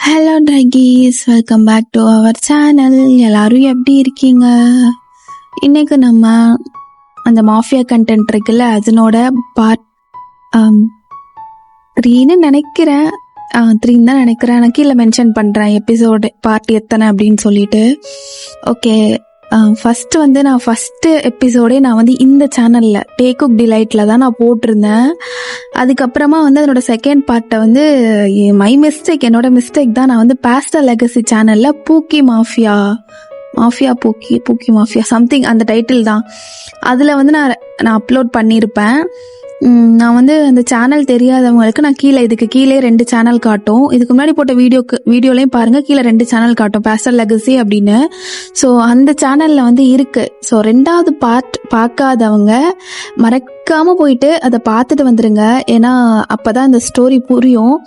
Hello ட்ரகீஸ், welcome back to our channel. எல்லாரும் எப்படி இருக்கீங்க? இன்னைக்கு நம்ம அந்த மாஃபியா கண்டென்ட் இருக்குல்ல, அதனோட பார்ட் 3ன்னு நினைக்கிறேன். 3 தான் நினைக்கிறேன். நான் கீழே மென்ஷன் பண்ணுறேன் எபிசோடு பார்ட் எத்தனை அப்படின்னு சொல்லிட்டு. ஓகே, ஃபஸ்ட்டு நான் ஃபஸ்ட்டு எபிசோடே நான் இந்த சேனலில் டேக் குக் டிலைட்டில் தான் நான் போட்டிருந்தேன். அதுக்கப்புறமா அதனோட செகண்ட் பார்ட்டை மை மிஸ்டேக், என்னோட மிஸ்டேக் தான். நான் பாஸ்டர் லெகசி சேனலில் பூக்கி மாஃபியா சம்திங் அந்த டைட்டில் தான். அதில் நான் அப்லோட் பண்ணியிருப்பேன். நான் அந்த சேனல் தெரியாதவங்களுக்கு நான் இதுக்கு கீழே 2 சேனல் காட்டும். இதுக்கு முன்னாடி போட்ட வீடியோலையும் பாருங்க, கீழே 2 சேனல் காட்டும், பாஸ்டர் லெகசி அப்படின்னு. ஸோ அந்த சேனல்ல இருக்கு. ஸோ 2வது பார்ட் பார்க்காதவங்க மறக்காம போயிட்டு அதை பார்த்துட்டு வந்துருங்க. ஏன்னா அப்பதான் இந்த ஸ்டோரி புரியும்.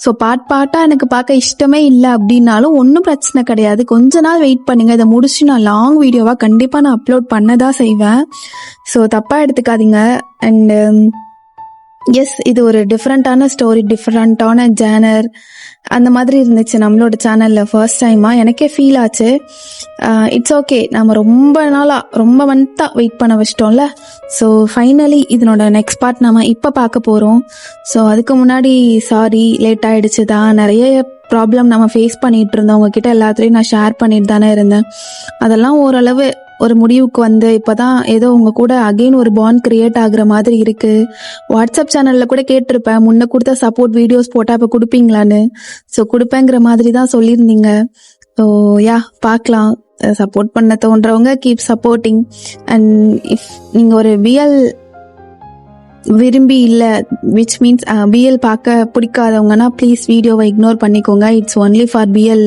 ஸோ பார்ட்டா எனக்கு பார்க்க இஷ்டமே இல்லை அப்படின்னாலும் ஒன்றும் பிரச்சனை கிடையாது. கொஞ்ச நாள் வெயிட் பண்ணுங்க. இதை முடிச்சு நான் லாங் வீடியோவா கண்டிப்பா நான் அப்லோட் பண்ணதான் செய்வேன். ஸோ தப்பா எடுத்துக்காதீங்க. அண்ட் எஸ், இது ஒரு டிஃப்ரெண்டான ஸ்டோரி, டிஃப்ரெண்டான ஜேனர் அந்த மாதிரி இருந்துச்சு நம்மளோட சேனலில் ஃபர்ஸ்ட் டைமாக. எனக்கே ஃபீல் ஆச்சு. இட்ஸ் ஓகே, நம்ம ரொம்ப மந்த்தாக வெயிட் பண்ண வச்சிட்டோம்ல. ஸோ ஃபைனலி இதனோட நெக்ஸ்ட் பார்ட் நம்ம இப்போ பார்க்க போகிறோம். ஸோ அதுக்கு முன்னாடி சாரி, லேட் ஆகிடுச்சு தான். நிறைய ப்ராப்ளம் நம்ம ஃபேஸ் பண்ணிகிட்டு இருந்தோம். உங்ககிட்ட எல்லாத்துலேயும் நான் ஷேர் பண்ணிட்டு தானே இருந்தேன். அதெல்லாம் ஓரளவு ஒரு முடிவுக்கு இப்போதான் ஏதோ உங்க கூட அகெயின் ஒரு பாண்ட் கிரியேட் ஆகுற மாதிரி இருக்கு. வாட்ஸ்அப் சேனல்ல கூட கேட்டிருப்பேன், முன்ன கொடுத்த சப்போர்ட் வீடியோஸ் போட்டா இப்போ கொடுப்பீங்களான்னு. ஸோ கொடுப்பேங்கிற மாதிரி தான் சொல்லியிருந்தீங்க. ஸோ பார்க்கலாம். சப்போர்ட் பண்ண தோன்றவங்க கீப் சப்போர்ட்டிங். அண்ட் இஃப் நீங்க ஒரு பிஎல் விரும்பி இல்லை, விச் மீன்ஸ் பிஎல் பார்க்க பிடிக்காதவங்கன்னா ப்ளீஸ் வீடியோவை இக்னோர் பண்ணிக்கோங்க. It's only for PL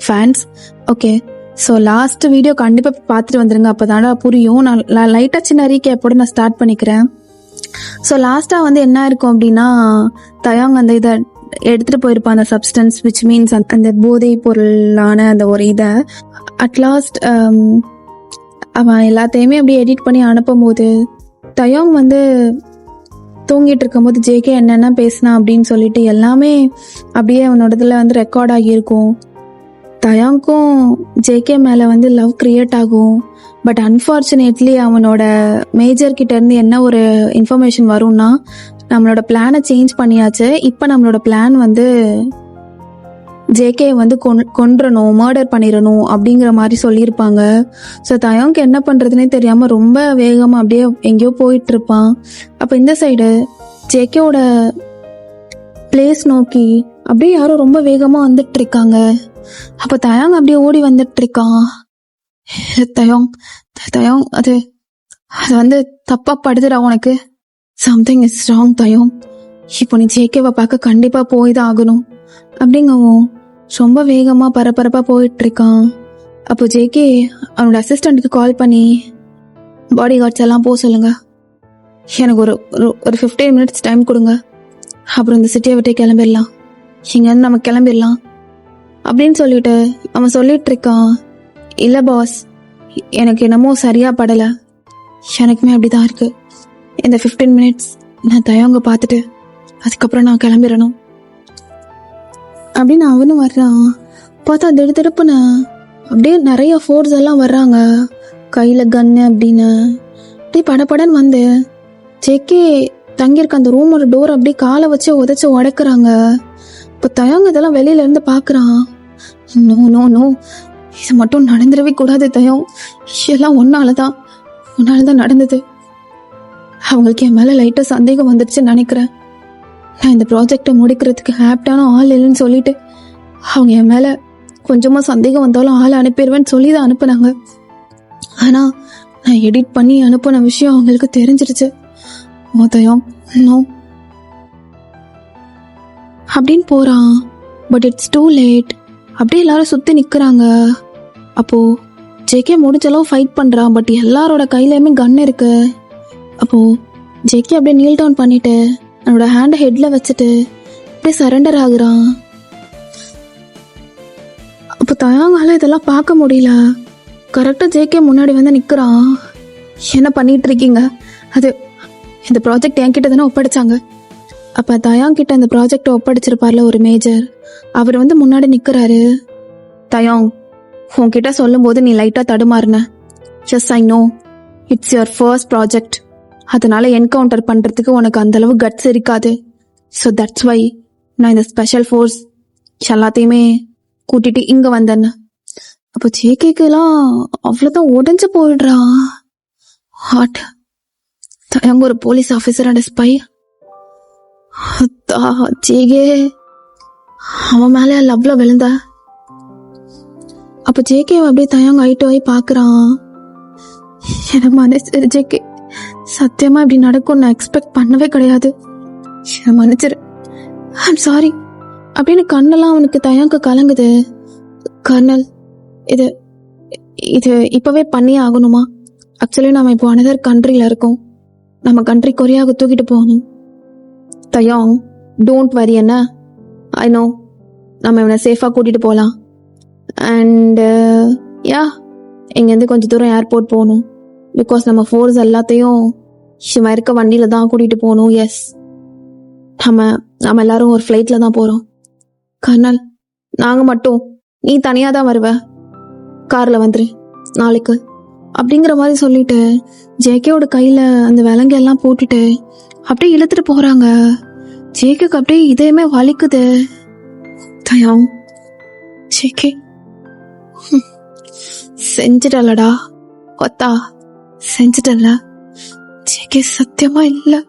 fans. Okay, so last video கண்டிப்பாக பார்த்துட்டு வந்துருங்க, அப்போ தானே புரியும். நான் லைட்டாக சின்ன ரீகேப்போட நான் ஸ்டார்ட் பண்ணிக்கிறேன். ஸோ லாஸ்ட்டாக என்ன இருக்கும் அப்படின்னா, தயாங் இதை எடுத்துகிட்டு போயிருப்பான், அந்த சப்ஸ்டன்ஸ், விச் மீன்ஸ் அந்த போதை பொருளான அந்த ஒரு இதை. அட்லாஸ்ட் அவன் எல்லாத்தையுமே அப்படியே எடிட் பண்ணி அனுப்பும் போது தயாங் தூங்கிட்டு இருக்கும்போது ஜேகே என்னென்ன பேசினா அப்படின்னு சொல்லிட்டு எல்லாமே அப்படியே அவனோட இதில் ரெக்கார்ட் ஆகியிருக்கும். தயாங்கும் ஜேகே மேலே லவ் கிரியேட் ஆகும். பட் அன்ஃபார்ச்சுனேட்லி அவனோட மேஜர் கிட்ட இருந்து என்ன ஒரு இன்ஃபர்மேஷன் வரும்னா, நம்மளோட பிளானை சேஞ்ச் பண்ணியாச்சு. இப்போ நம்மளோட பிளான் ஜேகே கொன்றணும், மர்டர் பண்ணிடணும் அப்படிங்கிற மாதிரி சொல்லியிருப்பாங்க. ஸோ தயாங்க்கு என்ன பண்ணுறதுனே தெரியாமல் ரொம்ப வேகமாக அப்படியே எங்கேயோ போயிட்டு இருப்பான். அப்போ இந்த சைடு ஜேகேவோட பிளேஸ் நோக்கி அப்படியே யாரோ ரொம்ப வேகமாக வந்துட்டு இருக்காங்க. அப்போ தயாங் அப்படியே ஓடி வந்துட்டு இருக்கான். தயாங் அது தப்பா படுதுடா உனக்கு, சம்திங் இஸ் ராங் தயாங். இப்போ நீ ஜேகேவை பார்க்க கண்டிப்பா போய் தான் ஆகணும் அப்படிங்கவும் ரொம்ப வேகமா பரபரப்பா போயிட்டு இருக்கான். அப்போ ஜேகே அவனோட அசிஸ்டண்ட்டுக்கு கால் பண்ணி பாடி கார்ட்ஸ் எல்லாம் போக சொல்லுங்க, எனக்கு ஒரு 15 மினிட்ஸ் டைம் கொடுங்க, அப்புறம் இந்த சிட்டியை விட்டு கிளம்பிடலாம், இங்கேருந்து நம்ம கிளம்பிடலாம் அப்படின்னு சொல்லிட்டு அவன் சொல்லிட்டு இருக்கான். இல்லை பாஸ், எனக்கு என்னமோ சரியா படலை, எனக்குமே அப்படிதான் இருக்கு. இந்த 15 மினிட்ஸ் நான் தயாங்க பார்த்துட்டு அதுக்கப்புறம் நான் கிளம்பிடணும் அப்படின்னு அவனும் வர்றான். பார்த்தா திடுப்புன்னு அப்படியே நிறைய ஃபோர்ஸ் எல்லாம் வர்றாங்க, கையில கன்னு அப்படின்னு. அப்படியே படப்படன்னு ஜேகே தங்கியிருக்க அந்த ரூமோட டோர் அப்படியே காலை வச்சு உதைச்சு உடைக்கிறாங்க. இப்போ தயாங்க இதெல்லாம் வெளியில இருந்து பாக்குறான். நோ நோ நோ, இது மட்டும் நடந்துடவே கூடாது தயம், எல்லாம் ஒன்னாலதான் நடந்தது. அவங்களுக்கு என் மேல லைட்டா சந்தேகம் வந்துடுச்சுன்னு நினைக்கிறேன். நான் இந்த ப்ராஜெக்டை முடிக்கிறதுக்கு ஆப்டான ஆள் இல்லைன்னு சொல்லிட்டு அவங்க என் மேல கொஞ்சமா சந்தேகம் வந்தாலும் ஆள் அனுப்பிடுவேன்னு சொல்லி தான் அனுப்புனாங்க. ஆனா நான் எடிட் பண்ணி அனுப்பின விஷயம் அவங்களுக்கு தெரிஞ்சிருச்சு. ஓ தயம், நோ அப்படின்னு போறான். But it's too late. அப்படியே எல்லாரும் சுத்தி நிக்கிறாங்க. அப்போ ஜேகே முடிஞ்ச அளவு ஃபைட் பண்றான். பட் எல்லாரோட கையிலயுமே கன் இருக்கு. அப்போ ஜேகே அப்படியே நீல் டவுன் பண்ணிட்டு அவனோட ஹேண்டை ஹெட்ல வச்சுட்டு அப்படியே சரண்டர் ஆகுறான். அப்போ தயாங்கால இதெல்லாம் பார்க்க முடியல. கரெக்டா ஜேகே முன்னாடி நிக்கிறான். என்ன பண்ணிட்டு இருக்கீங்க? அது இந்த ப்ராஜெக்ட் என்கிட்ட தானே ஒப்படைச்சாங்க, அப்போ தயாங் கிட்ட அந்த ப்ராஜெக்டை ஒப்படைச்சிருப்பார்ல ஒரு மேஜர், அவர் வந்து முன்னாடி நிற்கிறாரு. தயாங், உன்கிட்ட சொல்லும்போது நீ லைட்டாக தடுமாறுன. Yes I know, it's your first project. அதனால என்கவுண்டர் பண்ணுறதுக்கு உனக்கு அந்தளவு கட்ஸ் இருக்காது. ஸோ தட்ஸ் வை நான் இந்த ஸ்பெஷல் ஃபோர்ஸ் எல்லாத்தையுமே கூட்டிட்டு இங்கே வந்தேன்னு. அப்போ ஜேகேக்கெல்லாம் அவ்வளோதான் உடஞ்சு போயிடுறா. ஹாட், தயாங் ஒரு police officer and spy. JK அவன் மேலே லவ்ல விழுந்தா. அப்போ ஜேகே அப்படியே தயாங் ஆயிட்டு ஆகி பார்க்குறான். என்ன மன்னிச்சிரு ஜேகே, சத்தியமா இப்படி நடக்கும் நான் எக்ஸ்பெக்ட் பண்ணவே கிடையாது. என்ன மன்னிச்சிரு, ஐம் சாரி அப்படின்னு கண்ணெல்லாம் அவனுக்கு தயாங்க கலங்குது. கர்னல், இது இது இப்பவே பண்ணியே ஆகணுமா? ஆக்சுவலி நம்ம இப்போ அனதர் கண்ட்ரியில் இருக்கோம். நம்ம கண்ட்ரி கொரியாவுக்கு தூக்கிட்டு போகணும். தயாங், டோன்ட் வரி. என்ன, ஐ நோ நம்ம இவனை சேஃபாக கூட்டிகிட்டு போகலாம். அண்டு யா, இங்கேருந்து கொஞ்சம் தூரம் ஏர்போர்ட் போகணும். பிகாஸ் நம்ம ஃபோர்ஸ் எல்லாத்தையும் இவன் இருக்க வண்டியில் தான் கூட்டிகிட்டு போகணும். எஸ், நம்ம எல்லாரும் ஒரு ஃப்ளைட்டில் தான் போகிறோம். கர்னல், நாங்கள் மட்டும், நீ தனியாக தான் வருவ, காரில் வந்துரு நாளைக்கு அப்படிங்கிற மாதிரி சொல்லிட்டு ஜேகேவோட கையில் அந்த விலங்கு எல்லாம் போட்டுட்டு அப்படியே இழுத்துட்டு போகிறாங்க. ஜேகேக்கு அப்படியே இதயமே வலிக்குது. தயாங், ஜேகே செஞ்சிடலடா, ஒத்தா செஞ்சிட்டல ஜேகே, சத்தியமா இல்லை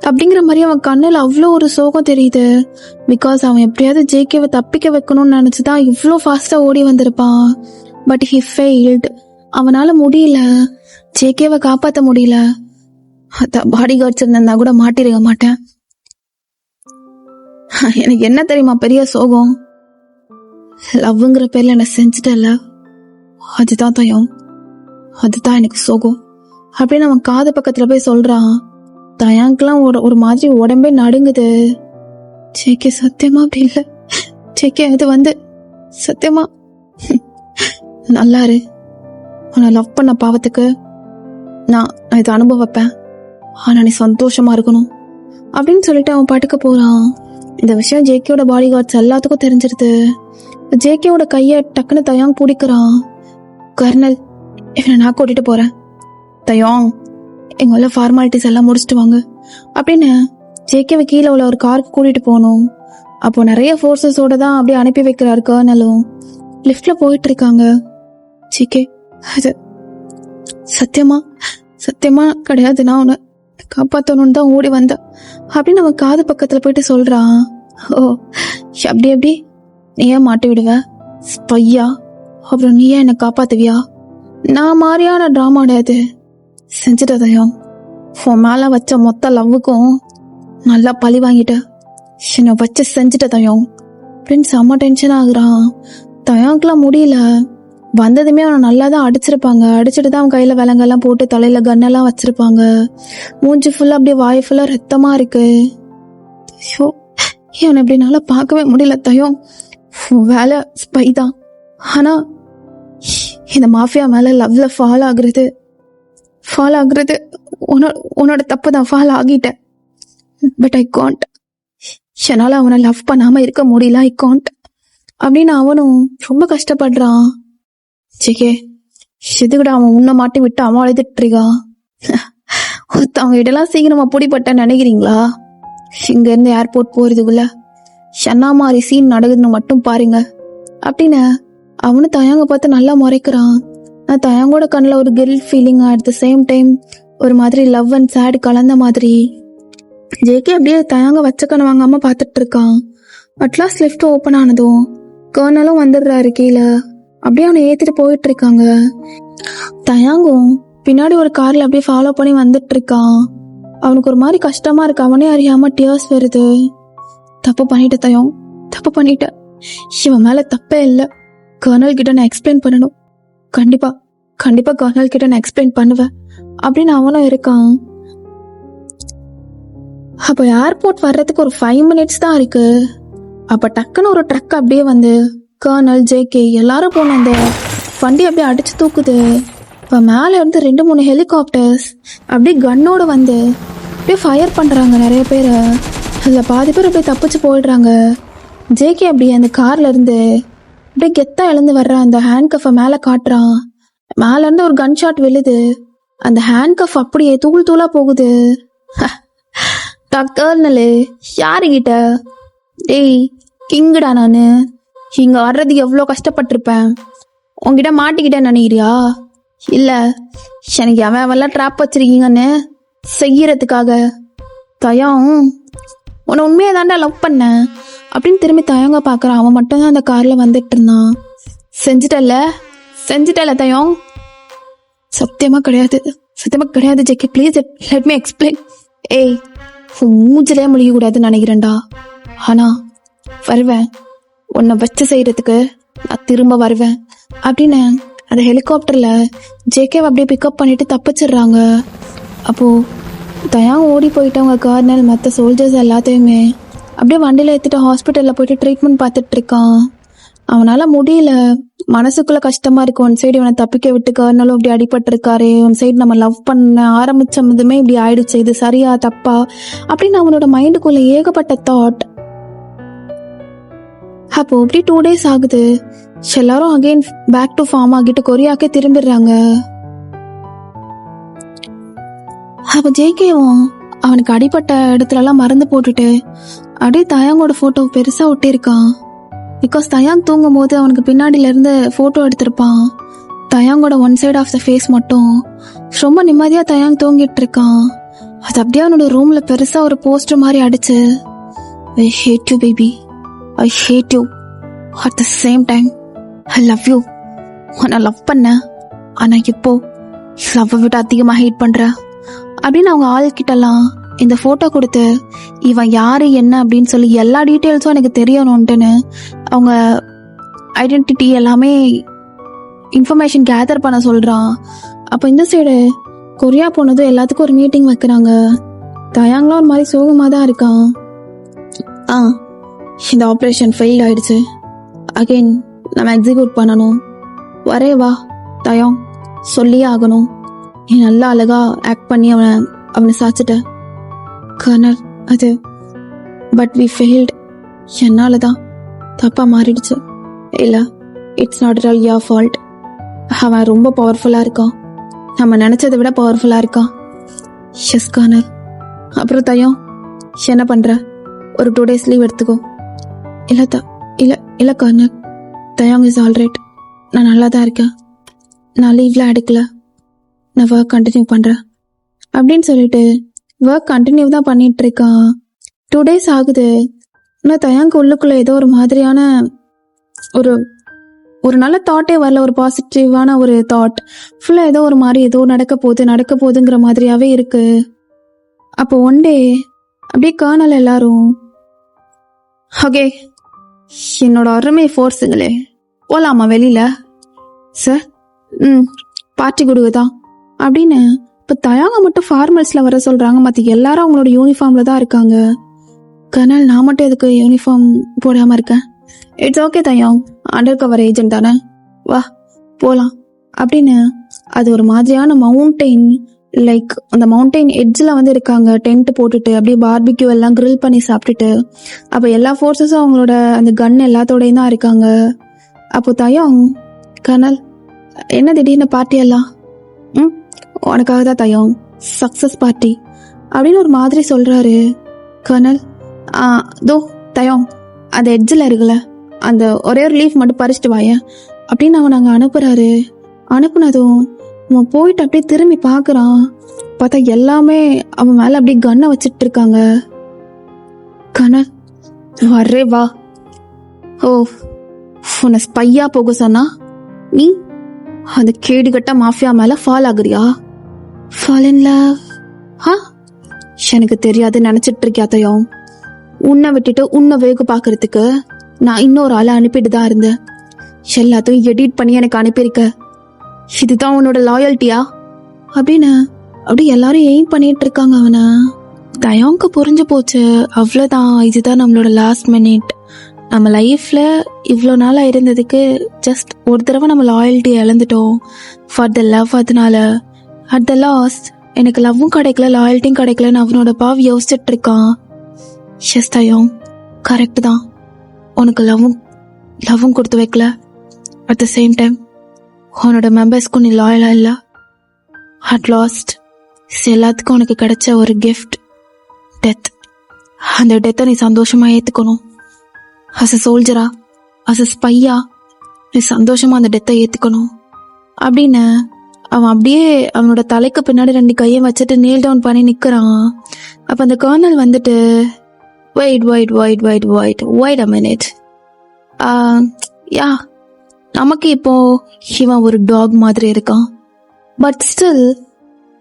அப்படிங்கிற மாதிரி அவன் கண்ணில் அவ்வளோ ஒரு சோகம் தெரியுது. பிகாஸ் அவன் எப்படியாவது ஜேகேவை தப்பிக்க வைக்கணும்னு நினச்சிதான் இவ்வளோ ஃபாஸ்ட்டாக ஓடி வந்திருப்பான். But he failed. அவனால் முடியல, ஜேகேவை காப்பாற்ற முடியல. பாடி கார்ட்ஸ் இருந்தா கூட மாட்டிருக்க மாட்டேன். எனக்கு என்ன தெரியுமா பெரிய சோகம்? லவ்ங்கிற பேர்ல என்ன செஞ்சுட்டல, அதுதான் தயம், அதுதான் எனக்கு சோகம் அப்படின்னு அவன் காது பக்கத்துல போய் சொல்றான். தயாங்கெல்லாம் ஒரு மாதிரி உடம்பே நடுங்குது. ஜேகே, சத்தியமா அப்படி இல்லை ஜேகே, அது வந்து சத்தியமா நல்லாரு. உன்னை லவ் பண்ண பாவத்துக்கு நான் இதை அனுபவிப்பேன். ஆனா நீ சந்தோஷமா இருக்கணும் அப்படின்னு சொல்லிட்டு அவன் பாட்டுக்கு போறான். இந்த விஷயம் ஜேகேயோட பாடி கார்ட்ஸ் எல்லாத்துக்கும் தெரிஞ்சிருது. ஜேகேவோட கையை டக்குன்னு தயாங் பிடிக்கிறான். கர்னல், இவனை நான் கூட்டிட்டு போறேன். தயாங், எங்கள ஃபார்மாலிட்டிஸ் எல்லாம் முடிச்சுட்டு வாங்க அப்படின்னு ஜேகேவை கீழே உள்ள ஒரு காருக்கு கூட்டிட்டு போகணும். அப்போ நிறைய ஃபோர்ஸஸோட தான் அப்படியே அனுப்பி வைக்கிறாரு கர்னலும். லிஃப்ட்ல போயிட்டு இருக்காங்க. ஜேகே, அது சத்தியமா சத்தியமா கிடையாது, நான் உன்னை காப்பாற்றணும்னு தான் ஓடி வந்தேன் அப்படின்னு அவன் காது பக்கத்துல போயிட்டு சொல்றான். ஓ, அப்படி எப்படி நீ ஏன் மாட்டி விடுவ ஸ்பையா? அப்புறம் நீ ஏன் என்னை காப்பாத்துவியா? நான் மாதிரியான டிராமாடா இது. செஞ்சுட்டதையும் உன் மேல வச்ச மொத்த லவ்வுக்கும் நல்லா பழி வாங்கிட்ட, என்னை வச்சு செஞ்சுட்டதையும் அப்படின்னு செம்ம டென்ஷன் ஆகுறான். தயாங்கெல்லாம் முடியல. வந்ததுமே அவனை நல்லா தான் அடிச்சிருப்பாங்க. அடிச்சுட்டு தான் அவன் கையில விலங்கெல்லாம் போட்டு தலையில கன்னெல்லாம் வச்சிருப்பாங்க. மூஞ்சி ஃபுல்லா அப்படியே வாய் ஃபுல்லா ரத்தமா இருக்கு. ஐயோ, இவனை இப்படி நல்லா பார்க்கவே முடியல. தயம், வேலை ஸ்பை தான், ஆனா இந்த மாஃபியா மேல லவ்ல ஃபால் ஆகுறது உன்னோட தப்பு தான். ஃபால் ஆகிட்டேன், பட் ஐ காண்ட். என்னால அவனை லவ் பண்ணாம இருக்க முடியல. ஐ காண்ட் அப்படின்னு அவனும் ரொம்ப கஷ்டப்படுறான். ஜேகே, எதுக்கிட்ட அவன் உன்னை மாட்டி விட்டு அவன் அழுதுட்டு இருக்கான். அவங்க இதெல்லாம் சீக்கிரமா பிடிப்பட்ட நினைக்கிறீங்களா? இங்க இருந்து ஏர்போர்ட் போறதுக்குள்ள என்ன மாதிரி சீன் நடக்குதுன்னு மட்டும் பாருங்க அப்படின்னு அவனு தயாங்க பார்த்து நல்லா முறைக்கிறான். தயாங்கோட கண்ணில் ஒரு guilt feeling, at the same time ஒரு மாதிரி லவ் அண்ட் சேட் கலந்த மாதிரி. ஜேகே அப்படியே தயாங்க வச்ச கண்ணு வாங்காம பார்த்துட்டு இருக்கான். அட்லாஸ்ட் லிஃப்ட் ஓப்பன் ஆனதும் கர்னலும் வந்துடுறாரு கீழே. அப்படியே அவனை ஏத்திட்டு போயிட்டு இருக்காங்க. தயாங்கும் பின்னாடி ஒரு கார்ல அப்படியே ஃபாலோ பண்ணி வந்துட்டு இருக்கான். அவனுக்கு ஒரு மாதிரி கஷ்டமா இருக்கு. அவனே அறியாம டியர்ஸ் வருது. தப்பு பண்ணிட்ட தயம், தப்பு பண்ணிட்ட. இவன் மேல தப்பே இல்லை. கர்னல் கிட்ட நான் எக்ஸ்பிளைன் பண்ணணும். கண்டிப்பா கண்டிப்பா கர்னல் கிட்ட நான் எக்ஸ்பிளைன் பண்ணுவேன் அப்படின்னு அவனும் இருக்கான். அப்போ ஏர்போர்ட் வர்றதுக்கு ஒரு 5 மினிட்ஸ் தான் இருக்கு. அப்ப டக்குன்னு ஒரு ட்ரக் அப்படியே வந்து கர்னல், ஜேகே எல்லாரும் போன அந்த வண்டி அப்படியே அடிச்சு தூக்குது. இப்போ மேலே இருந்து 2-3 ஹெலிகாப்டர்ஸ் அப்படியே கன்னோடு வந்து அப்படியே ஃபயர் பண்ணுறாங்க நிறைய பேர். அதில் பாதி பேர் அப்படியே தப்பிச்சு போயிடுறாங்க. ஜேகே அப்படியே அந்த கார்ல இருந்து அப்படியே கெத்தா எழுந்து வர்றான். அந்த ஹேண்ட் கஃபை மேலே காட்டுறான். மேல இருந்து ஒரு கன் ஷாட் விழுது. அந்த ஹேண்ட் கஃப் அப்படியே தூள் தூளா போகுது. கர்னலு யாருகிட்ட? டேய் கிங்குடா, நானு இங்க வர்றதுக்கு எவ்வளோ கஷ்டப்பட்டிருப்பேன். உங்ககிட்ட மாட்டிக்கிட்டேன்னு நினைக்கிறியா? இல்லை, எனக்கு அவெல்லாம் ட்ராப் வச்சிருக்கீங்கன்னு செய்யறதுக்காக. தயம், உன்னை உண்மையை தாண்டா லவ் பண்ண அப்படின்னு திரும்பி தயங்க பார்க்குறான். அவன் மட்டும்தான் அந்த காரில் வந்துட்டு இருந்தான். செஞ்சிட்டல தயம்? சத்தியமாக கிடையாது Jackie, please let me explain. ஏய், மூஞ்சிலே முழிக்கக்கூடாதுன்னு நினைக்கிறேன்டா. ஆனால் வருவேன், உன்னை வச்சு செய்கிறதுக்கு நான் திரும்ப வருவேன் அப்படின்னு அந்த ஹெலிகாப்டரில் ஜேகேவை அப்படியே பிக்கப் பண்ணிட்டு தப்பிச்சிடுறாங்க. அப்போது தயாங்க ஓடி போயிட்டவங்க கர்னல் மற்ற சோல்ஜர்ஸ் எல்லாத்தையுமே அப்படியே வண்டியில் ஏற்றிட்டு ஹாஸ்பிட்டலில் போயிட்டு ட்ரீட்மெண்ட் பார்த்துட்டு இருக்கான். அவனால் முடியல, மனசுக்குள்ளே கஷ்டமாக இருக்கு. ஒன் சைடு இவனை தப்பிக்க விட்டு கர்னலும் இப்படி அடிபட்டிருக்காரு, ஒன் சைடு நம்ம லவ் பண்ண ஆரம்பிச்சதுமே இப்படி ஆயிடுச்சு, இது சரியா தப்பா அப்படின்னு அவனோட மைண்டுக்குள்ளே ஏகப்பட்ட தாட். அப்போ இப்படி 2 days ஆகுது. எல்லாரும் அகைன் பேக் டு ஃபார்ம் ஆகிட்டு கொரியாக்கே திரும்பிடுறாங்க. அப்போ ஜேகேவும் அவனுக்கு அடிப்பட்ட இடத்துலலாம் மருந்து போட்டுட்டு அப்படியே தயாங்கோட ஃபோட்டோ பெருசாக ஒட்டியிருக்கான். பிகாஸ் தயாங் தூங்கும் போது அவனுக்கு பின்னாடியில இருந்து ஃபோட்டோ எடுத்திருப்பான். தயாங்கோட one side of the face மட்டும் ரொம்ப நிம்மதியாக தயாங் தூங்கிட்டு இருக்கான். அது அப்படியே அவனோட ரூமில் பெருசாக ஒரு போஸ்டர் மாதிரி அடிச்சு, I hate you baby, I hate you at the same time I love you. நான் லவ் பண்ண, ஆனால் இப்போ லவ்வை விட்டு அதிகமாக ஹேட் பண்ணுற அப்படின்னு அவங்க ஆள்கிட்டலாம் இந்த ஃபோட்டோ கொடுத்து இவன் யாரு என்ன அப்படின்னு சொல்லி எல்லா டீட்டெயில்ஸும் எனக்கு தெரியணும்ட்டுன்னு அவங்க ஐடென்டிட்டி எல்லாமே இன்ஃபர்மேஷன் கேதர் பண்ண சொல்கிறான். அப்போ இந்த சைடு கொரியா போனதும் எல்லாத்துக்கும் ஒரு மீட்டிங் வைக்கிறாங்க. தயாங்களாம் ஒரு மாதிரி சோகமாக தான் இருக்கான். இந்த ஆப்ரேஷன் ஃபெயில் ஆயிடுச்சு, அகெயின் நம்ம எக்ஸிக்யூட் பண்ணணும். வரே வா தயம், சொல்லியே ஆகணும். நீ நல்லா அழகா ஆக்ட் பண்ணி அவனை சாச்சிட்ட கர்னல். அது பட் வி ஃபெயில்டு, என்னால தான் தப்பா மாறிடுச்சு. இல்லை, it's not at all your fault. அவன் ரொம்ப பவர்ஃபுல்லாக இருக்கான், நம்ம நினச்சதை விட பவர்ஃபுல்லாக இருக்கான். Yes colonel. அப்புறம் தயம் என்ன பண்ணுற? ஒரு 2 days லீவ் எடுத்துக்கோ. இல்லை கர்னல், தயாங் இஸ் ஆல்ரைட், நான் நல்லா தான் இருக்கேன், நான் லீவ்லாம் எடுக்கல, நான் ஒர்க் கண்டினியூ பண்ணுறேன் அப்படின்னு சொல்லிட்டு ஒர்க் கண்டினியூ தான் பண்ணிட்டு இருக்கான். 2 days ஆகுது. ஆனால் தயாங்க உள்ளுக்குள்ள ஏதோ ஒரு மாதிரியான ஒரு நல்ல தாட்டே வரல, ஒரு பாசிட்டிவான ஒரு தாட். ஃபுல்லாக ஏதோ ஒரு மாதிரி ஏதோ நடக்க போகுதுங்கிற மாதிரியாவே இருக்கு. அப்போ ஒன் டே அப்படியே கர்னல் எல்லாரும், ஓகே என்னோட அருமை ஃபோர்ஸுங்களே போகலாமா வெளியில? சார் பார்ட்டி கொடுக்குதான் அப்படின்னு. இப்போ தயாங்க மட்டும் ஃபார்மல்ஸில் வர சொல்கிறாங்க, மற்ற எல்லாரும் அவங்களோட யூனிஃபார்மில் தான் இருக்காங்க. கர்னல், நான் மட்டும் எதுக்கு யூனிஃபார்ம் போடாமல் இருக்கேன்? இட்ஸ் ஓகே தயாங், அண்டர் கவர் ஏஜென்ட் தானே, வா போகலாம் அப்படின்னு. அது ஒரு மாதிரியான மவுண்டெயின், லைக் அந்த மவுண்டெயின் எட்ஜில் வந்து இருக்காங்க, டென்ட் போட்டுட்டு அப்படியே பார்பிக்யூ எல்லாம் கிரில் பண்ணி சாப்பிட்டுட்டு. அப்போ எல்லா ஃபோர்ஸஸும் அவங்களோட அந்த கன் எல்லாத்தோடையும் தான் இருக்காங்க. அப்போ தயாங், கர்னல் என்ன திடீர்னு பார்ட்டி எல்லாம்? உனக்காக தான் தயாங், சக்ஸஸ் பார்ட்டி அப்படின்னு ஒரு மாதிரி சொல்கிறாரு. கர்னல், தோ தயாங் அந்த எட்ஜில் இருக்குல்ல, அந்த ஒரே ஒரு லீஃப் மட்டும் பறிச்சிட்டு வாயேன் அப்படின்னு அவன் அங்கே அனுப்புகிறாரு. அனுப்புனதும் அவன் போயிட்டு அப்படியே திரும்பி பார்க்குறான். பார்த்தா எல்லாமே அவன் மேலே அப்படியே கன்னை வச்சுட்டு இருக்காங்க. கர்னல், வரே வா. ஓ, உன்னை ஸ்பையா போக சொன்னா நீ அந்த கேடுகட்ட மாஃபியா மேலே ஃபால் ஆகுறியா? Fall in love? எனக்கு தெரியாது நினச்சிட்டு இருக்கியா தயம்? உன்னை விட்டுட்டு உன்னை வேக பார்க்கறதுக்கு நான் இன்னொரு ஆளை அனுப்பிட்டு தான் இருந்தேன். எல்லாத்தையும் எடிட் பண்ணி எனக்கு அனுப்பியிருக்க. இதுதான் உன்னோட லாயல்ட்டியா அப்படின்னு அப்படி எல்லாரும் எய்ம் பண்ணிட்டு இருக்காங்க அவனை. தயாங்க்கு புரிஞ்சு போச்சு, அவ்வளோதான், இதுதான் நம்மளோட லாஸ்ட் மினிட். நம்ம லைஃப்பில் இவ்வளோ நாளாக இருந்ததுக்கு ஜஸ்ட் ஒரு தடவை நம்ம லாயல்ட்டி இழந்துட்டோம் ஃபார் த லவ். அதனால அட் த லாஸ்ட் எனக்கு லவ்வும் கிடைக்கல, லாயல்ட்டியும் கிடைக்கலன்னு அவனோட பாவ் யோசிச்சுட்டு இருக்கான். எஸ் தயம், கரெக்ட் தான். உனக்கு லவ்வும் கொடுத்து வைக்கல. அட் த சேம் டைம் உன்னோட மெம்பர்ஸ்க்கும் நீ லாயலா இல்லை. அட் லாஸ்ட் எல்லாத்துக்கும் உனக்கு கிடைச்ச ஒரு கிஃப்ட் டெத். அந்த டெத்தை நீ சந்தோஷமா ஏற்றுக்கணும். அஸ் அ சோல்ஜரா, அஸ் அ ஸ்பையா நீ சந்தோஷமா அந்த டெத்தை ஏற்றுக்கணும் அப்படின்னு அவன் அப்படியே அவனோட தலைக்கு பின்னாடி 2 கையை வச்சுட்டு நீல் டவுன் பண்ணி நிற்கிறான். அப்போ அந்த கர்னல் வந்துட்டு wait a minute. யா, நமக்கு இப்போ இவன் ஒரு டாக் மாதிரி இருக்கான். பட் ஸ்டில்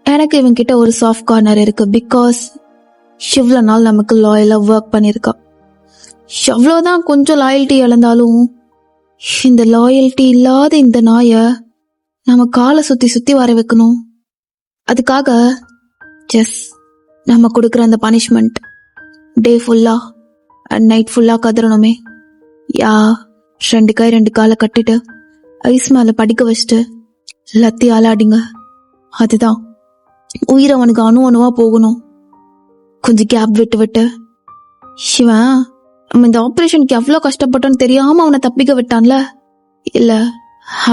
எனக்கு இவன் கிட்ட ஒரு சாஃப்ட் கார்னர் இருக்கு. பிகாஸ் இவ்வளோ நாள் நமக்கு லாயலாக ஒர்க் பண்ணியிருக்கான். எவ்வளோதான் கொஞ்சம் லாயல்ட்டி இழந்தாலும் இந்த லாயல்ட்டி இல்லாத இந்த நாயை நம்ம காலை சுற்றி வர வைக்கணும். அதுக்காக நம்ம கொடுக்குற அந்த பனிஷ்மெண்ட் டே ஃபுல்லாக அண்ட் நைட் ஃபுல்லாக கதறணுமே. யா, 2 கை 2 காலை கட்டிட்டு ஐஸ் மேலே படிக்க வச்சுட்டு லத்தி ஆளாடிங்க. அதுதான் உயிர் அவனுக்கு அணுவா போகணும். கொஞ்சம் கேப் விட்டு சிவன் நம்ம இந்த ஆப்ரேஷனுக்கு எவ்வளோ கஷ்டப்பட்டோன்னு தெரியாம அவனை தப்பிக்க விட்டான்ல. இல்ல,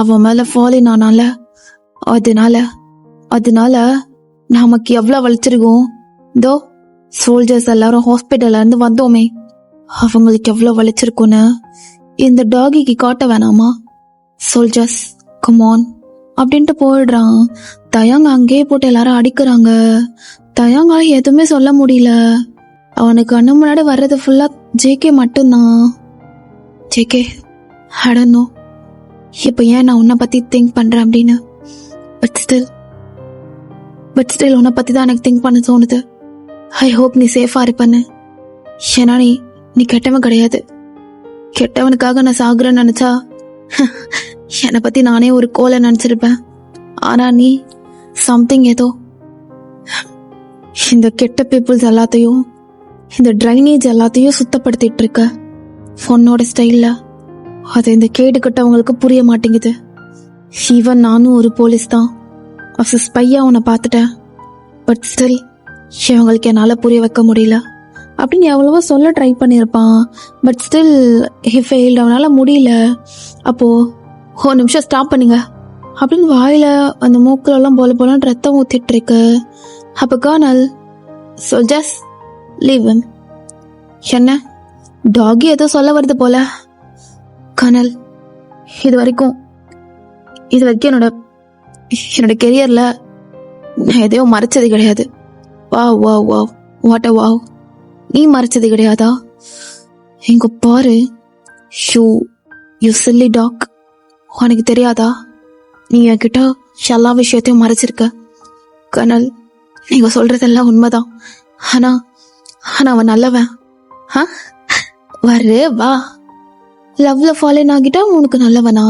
அவன் மேல ஃபாலின் ஆனால அதனால நமக்கு எவ்வளோ வலிச்சிருக்கும். இதோ சோல்ஜர்ஸ் எல்லாரும் ஹாஸ்பிட்டல்ல இருந்து வந்தோமே, அவங்களுக்கு எவ்வளோ வலிச்சிருக்குன்னு இந்த டாகிக்கு காட்ட வேணாமா? சோல்ஜர்ஸ் கமான் அப்படின்ட்டு போயிடுறான். தயாங்க அங்கேயே போட்டு எல்லாரும் அடிக்கிறாங்க. தயாங்கால எதுவுமே சொல்ல முடியல. அவனுக்கு கண்ணு முன்னாடி வர்றது ஃபுல்லா ஜேகே மட்டும்தான். ஜேகே, I don't know இப்போ ஏன் நான் உன்னை பத்தி திங்க் பண்றேன் அப்படின்னு. பட் ஸ்டில் உன்னை பத்தி தான் எனக்கு திங்க் பண்ண தோணுது. ஐ ஹோப் நீ சேஃபா இருப்பன்னு. ஏன்னா நீ கெட்டவன் கிடையாது. கெட்டவனுக்காக நான் சாகுறேன்னு நினைச்சா என்னை பத்தி நானே ஒரு கோலை நினைச்சிருப்பேன். ஆனா நீ சம்திங் ஏதோ இந்த கெட்ட பீப்புள்ஸ் எல்லாத்தையும், இந்த ட்ரைனேஜ் எல்லாத்தையும் சுத்தப்படுத்திட்டு இருக்க உன்னோட ஸ்டைல்ல. அது இந்த கேடு கட்டவங்களுக்கு புரிய மாட்டேங்குது. ஈவன் நானும் ஒரு போலீஸ் தான். அஸ் அ ஸ்பையா உன்னை பார்த்துட்டேன். பட் ஸ்டில் இவங்களுக்கு என்னால் புரிய வைக்க முடியல அப்படின்னு எவ்வளவோ சொல்ல ட்ரை பண்ணியிருப்பான். But still he failed. அவனால் முடியல. அப்போ ஒரு நிமிஷம் ஸ்டாப் பண்ணுங்க அப்படின்னு வாயில அந்த மூக்கிலெல்லாம் போலான்னு ரத்தம் ஊத்திட்டு இருக்கு. அப்போ colonel, so just leave him. என்ன டாகி ஏதோ சொல்ல வருது போல. கர்னல், இது வரைக்கும் என்னோட கெரியர்ல நான் எதையோ மறைச்சது கிடையாது. வாட் நீ மறைச்சது கிடையாதா? இங்க பாரு, யூ சில்லி டாக். உனக்கு தெரியாதா? நீ என்கிட்ட எல்லா விஷயத்தையும் மறைச்சிருக்க. கர்னல், நீங்க சொல்றதெல்லாம் உண்மைதான். ஆனா அவன் நல்லவன். வா, லவ்ல ஃபாலோன் ஆகிட்டா உனக்கு நல்லவனா?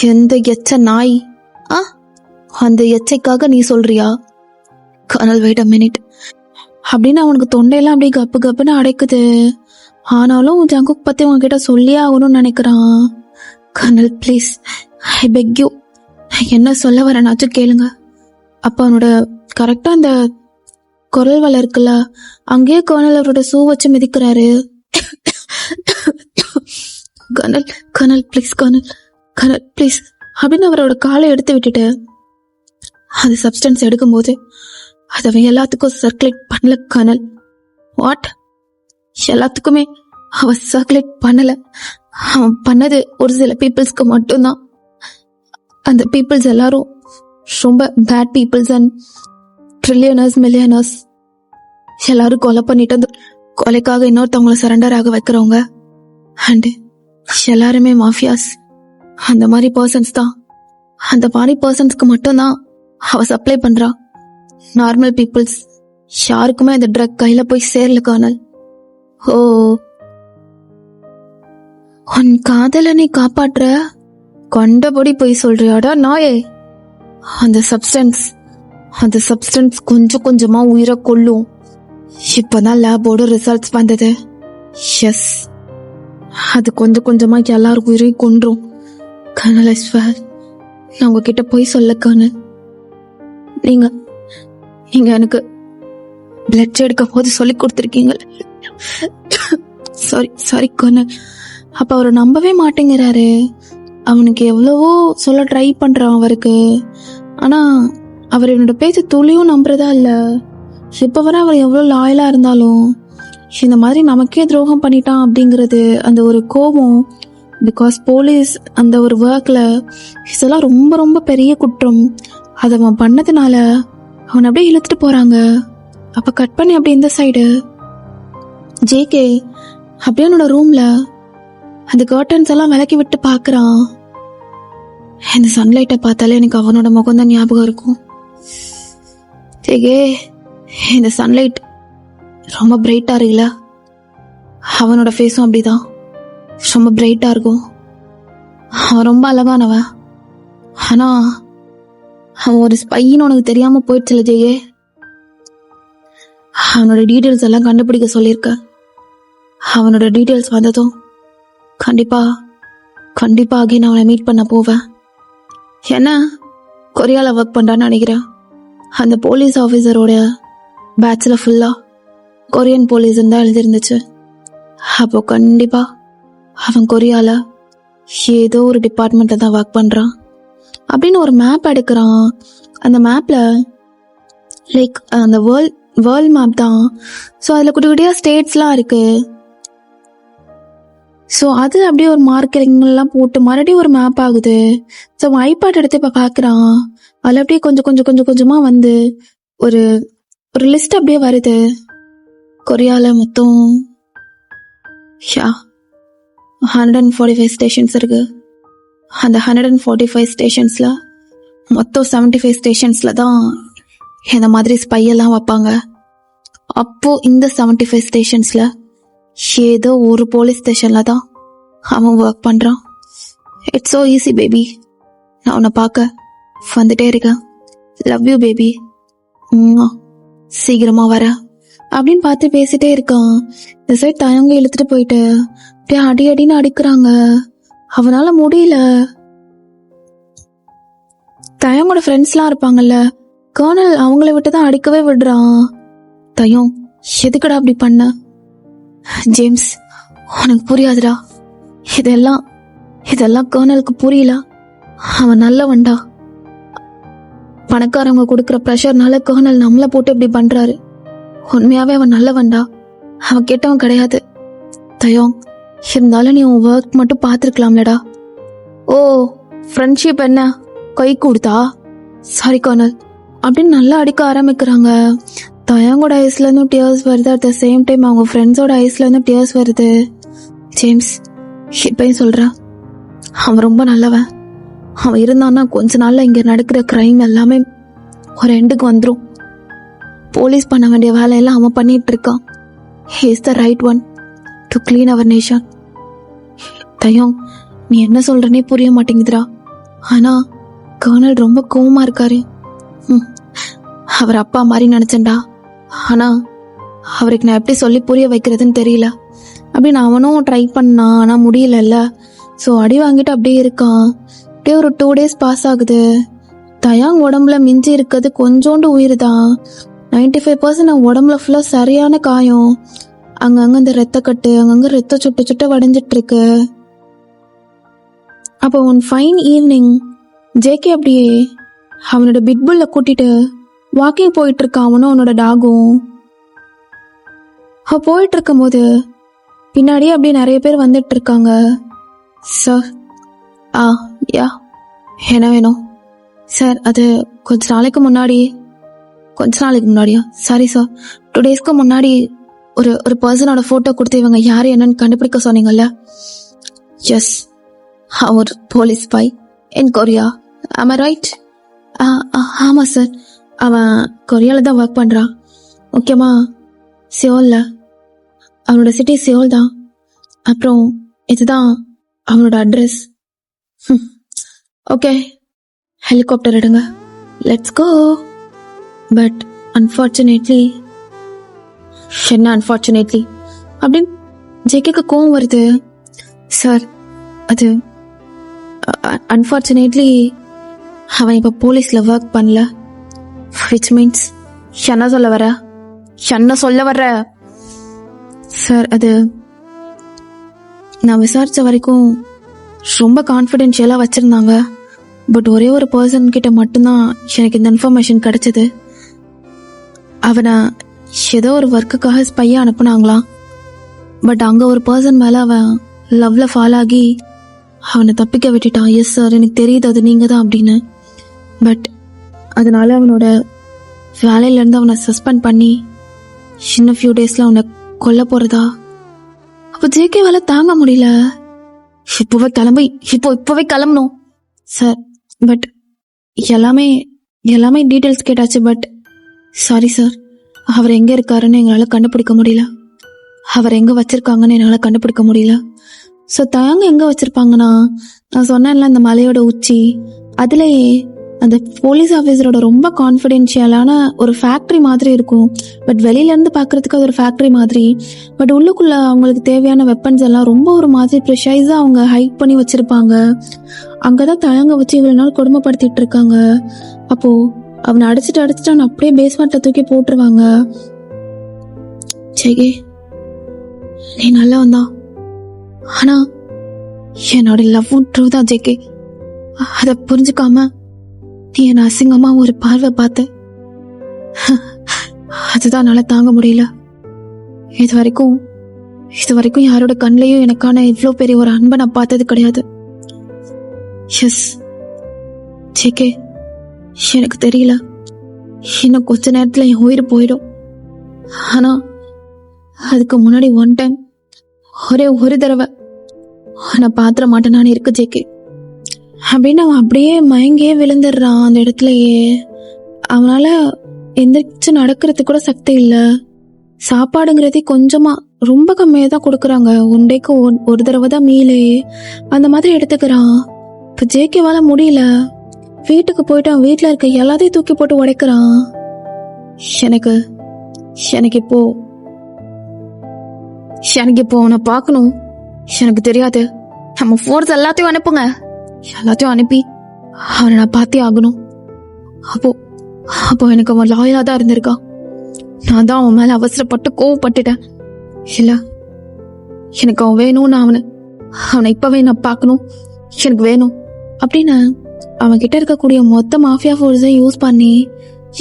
எந்த எச்ச நாய், அந்த எச்சைக்காக நீ சொல்றியா? கர்னல், வெயிட் அ மினிட் அப்படின்னு அவனுக்கு தொண்டையெல்லாம் அப்படியே கப்புன்னு அடைக்குது. ஆனாலும் ஜங்குக் பத்தி உங்ககிட்ட சொல்லியே ஆகணும்னு நினைக்கிறான். Colonel please, I beg you, என்ன சொல்ல வரேனாச்சும் கேளுங்க. அப்ப அவனோட கரெக்டா அந்த குரல் வலை இருக்குல்ல, அங்கேயே கர்னல் அவரோட ஷூ வச்சு மிதிக்கிறாரு. கர்னல் ப்ளீஸ் அப்படின்னு அவரோட காலை எடுத்து விட்டுட்டு அது சப்ஸ்டன்ஸ் எடுக்கும்போது அதை அவன் எல்லாத்துக்கும் சர்க்குலேட் பண்ணல. Colonel, what? எல்லாத்துக்குமே அவன் சர்க்குலேட் பண்ணல. அவன் பண்ணது ஒரு சில பீப்புள்ஸ்க்கு மட்டும்தான். அந்த பீப்புள்ஸ் எல்லாரும் ரொம்ப பேட் பீப்புள்ஸ் அண்ட் ட்ரில்லியனர்ஸ், மில்லியனர்ஸ். எல்லாரும் கொலை பண்ணிட்டு அந்த கொலைக்காக இன்னொருத்தவங்களை சரண்டர் ஆக வைக்கிறவங்க. அண்ட் எல்லாருமே மாஃபியாஸ். அந்த மாதிரி பர்சன்ஸ் தான். அந்த மாதிரி பர்சன்ஸ்க்கு மட்டும்தான் அவ சப்ளை பண்றா. நார்மல் பீப்புள்ஸ் யாருக்குமே அந்த ட்ரக் கையில போய் சேரல. கர்னல், உன் காதல நீ காப்பாற்ற கண்டபடி போய் சொல்றியாடா நாயே. அந்த சப்ஸ்டன்ஸ் கொஞ்சம் கொஞ்சமா உயிரை கொல்லும். இப்பதான் லேபோட ரிசல்ட்ஸ் வந்தது. எஸ், அது கொஞ்சம் கொஞ்சமா எல்லாரும் உயிரையும் கொன்றும். கர்னல், ஐ ஸ்வேர் நான் உங்ககிட்ட போய் சொல்ல கர்னல். நீங்க எனக்கு பிளட் எடுக்கும் போது சொல்லி கொடுத்துருக்கீங்க. Sorry colonel. அப்ப அவரை நம்பவே மாட்டேங்கிறாரு. அவனுக்கு எவ்வளவோ சொல்ல ட்ரை பண்றான் அவருக்கு. ஆனா அவர் என்னோட பேச்சு துளியும் நம்புறதா இல்ல. இப்ப வர அவர் எவ்வளவு லாயலா இருந்தாலும் இந்த மாதிரி நமக்கே துரோகம் பண்ணிட்டான் அப்படிங்கிறது அந்த ஒரு கோபம். பிகாஸ் போலீஸ் அந்த ஒரு ஒர்க்ல இதெல்லாம் ரொம்ப ரொம்ப பெரிய குற்றம். அதை அவன் பண்ணதுனால அவன் அப்படியே இழுத்துட்டு போறாங்க. அப்ப கட் பண்ணி அப்படியே இந்த சைடு ஜேகே அப்படியே என்னோட ரூம்ல அந்த கர்டன்ஸ் எல்லாம் விலக்கி விட்டு பாக்குறான். இந்த சன்லைட்டை பார்த்தாலே எனக்கு அவனோட முகம் தான் ஞாபகம் இருக்கும். ஜேகே, இந்த சன்லைட் ரொம்ப பிரைட்டா இருக்குல்ல, அவனோட ஃபேஸும் அப்படிதான் ரொம்ப பிரைட்டா இருக்கும். அவன் ரொம்ப அழகானவன். ஆனா அவன் ஒரு ஸ்பைன்னு உனக்கு தெரியாம போயிடுச்சுல ஜெயே. அவனோட டீட்டெயில்ஸ் எல்லாம் கண்டுபிடிக்க சொல்லியிருக்க. அவனோட டீட்டெயில்ஸ் வந்ததும் கண்டிப்பா நான் அவனை மீட் பண்ண போவேன். என்ன கொரியால ஒர்க் பண்றான்னு நினைக்கிறேன். அந்த போலீஸ் ஆஃபீஸரோட பேட்ச்ல ஃபுல்லா கொரியன் போலீஸ் தான் எழுதிருந்துச்சு. அப்போ கண்டிப்பா அவன் கொரியால ஏதோ ஒரு டிபார்ட்மெண்ட்ல தான் ஒர்க் பண்றான் அப்படின்னு ஒரு மேப் எடுக்கிறான். அந்த மேப்ல லைக் அந்த வேர்ல்ட் மேப் தான். ஸோ அதில் குட்டி குட்டியாக ஸ்டேட்ஸ்லாம் இருக்கு. ஸோ அது அப்படியே ஒரு மார்க்கெல்லாம் போட்டு மறுபடியும் ஒரு மேப் ஆகுது. ஸோ அவன் ஐபாட் எடுத்து இப்போ பார்க்குறான். அதில் அப்படியே கொஞ்சமாக வந்து ஒரு ஒரு லிஸ்ட் அப்படியே வருது. கொரியாவில் மொத்தம் 145 ஸ்டேஷன்ஸ் இருக்கு. அந்த 145 ஸ்டேஷன்ஸ்ல மொத்தம் 75 ஸ்டேஷன்ஸ்ல தான் இந்த மாதிரி ஸ்பையெல்லாம் வைப்பாங்க. அப்போ இந்த 75 ஸ்டேஷன்ஸ்ல ஏதோ ஒரு போலீஸ் ஸ்டேஷன்ல தான் அவன் ஒர்க் பண்றான். It's so easy baby. நான் உன்னை பார்க்க வந்துட்டே இருக்கேன். Love you baby. சீக்கிரமா வர அப்படின்னு பார்த்து பேசிட்டே இருக்கான். இந்த சைட் தயங்க இழுத்துட்டு போயிட்டு அப்படியே அடின்னு அடிக்கிறாங்க. அவனால முடியல. தயங்கோட ஃப்ரெண்ட்ஸ்லாம் இருப்பாங்கல்ல, கர்னல் அவங்கள விட்டு தான் அடிக்கவே விடுறான். தயம் எதுக்கடா அப்படி பண்ண? ஜேம்ஸ், உனக்கு புரியாதுடா. இதெல்லாம் கர்னலுக்கு புரியல. அவன் நல்லவன்டா. பணக்காரவங்க கொடுக்குற ப்ரெஷர்னால கர்னல் நம்மளை போட்டு இப்படி பண்றாரு. உண்மையாவே அவன் நல்லவன்டா. அவன் கெட்டவன் கிடையாது. தயம், இருந்தாலும் நீ உன் ஒர்க் மட்டும் பார்த்துருக்கலாம்லடா. ஓ, ஃப்ரெண்ட்ஷிப் என்ன கை கொடுத்தா? சாரி கர்னல் அப்படின்னு நல்லா அடிக்க ஆரம்பிக்கிறாங்க. தயங்கோட ஐஸ்ல இருந்தும் டியர்ஸ் வருது. அட் த சேம் டைம் அவங்க ஃப்ரெண்ட்ஸோட ஐஸ்ல இருந்தும் டியர்ஸ் வருது. ஜேம்ஸ், இப்பயும் சொல்றேன், அவன் ரொம்ப நல்லவன். அவன் இருந்தான்னா கொஞ்ச நாள்ல இங்க நடக்கிற கிரைம் எல்லாமே ஒரு எண்டுக்கு வந்துடும். போலீஸ் பண்ண வேண்டிய வேலையெல்லாம் அவன் பண்ணிட்டு இருக்கான். He is the right one to clean our nation. தயம், நீ என்ன சொல்றனே புரிய மாட்டேங்குதுடா. ஆனா கர்னல் ரொம்ப கோவமா இருக்காரு. அவர் அப்பா மாதிரி நினைச்சேன்டா. ஆனா அவருக்கு நான் எப்படி சொல்லி புரிய வைக்கிறதுன்னு தெரியல. அப்படின்னு அவனும் ட்ரை பண்ணான். ஆனா முடியல. ஸோ அடி வாங்கிட்டு அப்படியே இருக்கான். அப்படியே ஒரு 2 days பாஸ் ஆகுது. தயாங் உடம்புல மிஞ்சி இருக்கிறது கொஞ்சோண்டு உயிர் தான். 95% உடம்புல ஃபுல்லா சரியான காயம். அங்கங்க இந்த ரத்தக்கட்டு, அங்கங்க ரத்த சுட்ட வடைஞ்சிட்டு இருக்கு. அப்போ ஒன் ஃபைன் ஈவினிங் ஜேகே அப்படியே அவனோட பிட்புல்ல கூட்டிட்டு வாக்கிங் போயிட்டு இருக்கான். அவனும் அவனோட டாகும். போயிட்டு இருக்கும் போது பின்னாடியே அப்படியே நிறைய பேர் வந்துட்டு இருக்காங்க. சார், யா, என்ன வேணும்? சார், அது கொஞ்ச நாளைக்கு முன்னாடியா? சாரி சார், 2 daysக்கு முன்னாடி ஒரு பர்சனோட போட்டோ கொடுத்து இவங்க யாரு என்னன்னு கண்டுபிடிக்க சொன்னீங்கல்ல. எஸ், ஒரு போலீஸ் ஸ்பை இன் கொரியா. ஆம் ஐ ரைட்? ஆமா சார், அவன் கொரியால தான் ஒர்க் பண்றான். முக்கியமா சியோல்ல. அவனோட சிட்டி சியோல் தான். அப்புறம் இதுதான் அவனோட அட்ரஸ். ஓகே, ஹெலிகாப்டர் எடுங்க, லெட்ஸ் கோ. But unfortunately. என்ன அன்ஃபார்ச்சுனேட்லி அப்படின்னு ஜேகேக்கு கோவம் வருது. சார், அது அன்ஃபார்ச்சுனேட்லி அவன் இப்போ போலீஸ்ல ஒர்க் பண்ணல. விச் மீன்ஸ் என்ன சொல்ல வர? என்ன சொல்ல வர்ற? சார், அது நான் விசாரிச்ச வரைக்கும் ரொம்ப கான்ஃபிடென்ஷியலாக வச்சுருந்தாங்க. பட் ஒரே ஒரு பர்சன் கிட்ட மட்டும்தான் எனக்கு இந்த இன்ஃபர்மேஷன் கிடைச்சது. அவனை ஏதோ ஒரு ஒர்க்குக்காக ஸ்பையாக அனுப்புனாங்களாம். பட் அங்கே ஒரு பர்சன் மேலே அவன் லவ்வில் ஃபால் ஆகி அவனை தப்பிக்க விட்டுட்டான். எஸ் சார், எனக்கு தெரியுது அது நீங்கள் தான் அப்படின்னு. பட் அதனால அவனோட வேலையிலேருந்து அவனை சஸ்பெண்ட் பண்ணி இன்னும் ஃபியூ டேஸில் அவனை கொல்ல போகிறதா. அப்போ ஜேகேவால தாங்க முடியல. இப்போவே கிளம்பணும் சார். பட் எல்லாமே டீட்டெயில்ஸ் கேட்டாச்சு. பட் சாரி சார், அவர் எங்கே இருக்காருன்னு எங்களால் கண்டுபிடிக்க முடியல. அவர் எங்கே வச்சிருக்காங்கன்னு என்னால் கண்டுபிடிக்க முடியல. ஸோ தாங்க எங்கே வச்சிருப்பாங்கன்னா, நான் சொன்னேன்ல அந்த மலையோட உச்சி, அதுலேயே அந்த போலீஸ் ஆஃபீஸரோட ரொம்ப கான்ஃபிடென்ஷியலான ஒரு ஃபேக்ட்ரி மாதிரி இருக்கும். பட் வெளியிலேருந்து பார்க்குறதுக்கு அது ஒரு ஃபேக்ட்ரி மாதிரி. பட் உள்ளுக்குள்ளே அவங்களுக்கு தேவையான வெப்பன்ஸ் எல்லாம் ரொம்ப ஒரு மாதிரி ப்ரிசைஸாக அவங்க ஹைட் பண்ணி வச்சுருப்பாங்க. அங்கே தான் தயங்க வச்சு இவ்வளோ நாள் கொடுமைப்படுத்திட்டு இருக்காங்க. அப்போது அவனை அடிச்சுட்டு அவனை அப்படியே பேஸ்மெண்ட்டில் தூக்கி போட்டுருவாங்க. ஜெகே, நீ நல்லவன் தான். ஆனால் என்னோட லவ்வும் ட்ரூ தான் ஜெகே. அதை புரிஞ்சுக்காம நீ என்னை அசிங்கமா ஒரு பார்வை பார்த்த. அதுதான் நல்லா தாங்க முடியல. இது வரைக்கும் யாரோட கண்ணிலையும் எனக்கான இவ்வளோ பெரிய ஒரு அன்பை நான் பார்த்தது கிடையாது. எஸ் ஜேகே, எனக்கு தெரியல, இன்னும் கொஞ்ச நேரத்தில் என் உயிர் போயிடும். ஆனா அதுக்கு முன்னாடி ஒன் டைம் ஒரே ஒரு தடவை நான் பாத்திர மாட்டேனான்னு இருக்கு ஜேகே அப்படின்னு அவன் அப்படியே மயங்கியே விழுந்துடுறான் அந்த இடத்துலயே. அவனால எந்திரிச்சு நடக்கிறதுக்கு கூட சக்தி இல்லை. சாப்பாடுங்கிறதே கொஞ்சமா ரொம்ப கம்மியாக தான் கொடுக்குறாங்க. ஒன் டேக்கு ஒரு தடவை தான் மீலே அந்த மாதிரி எடுத்துக்கிறான். இப்போ ஜேகேவால முடியல. வீட்டுக்கு போயிட்டு அவன் வீட்டில் இருக்க எல்லாத்தையும் தூக்கி போட்டு உடைக்கிறான். எனக்கு இப்போ அவனை பார்க்கணும். எனக்கு தெரியாது. நம்ம ஃபோர்ஸ் எல்லாத்தையும் அனுப்பி அவனை நான் பார்த்தே ஆகணும். அப்போ எனக்கு அவன் லாயலா தான் இருந்திருக்கான். நான் தான் அவன் மேல அவசரப்பட்டு கோவப்பட்டுட்டேன். இல்ல, எனக்கு அவன் வேணும். நான் அவனை இப்பவே நான் பார்க்கணும். எனக்கு வேணும் அப்படின்னு அவன் கிட்ட இருக்கக்கூடிய மொத்த மாஃபியா ஃபோர்ஸையும் யூஸ் பண்ணி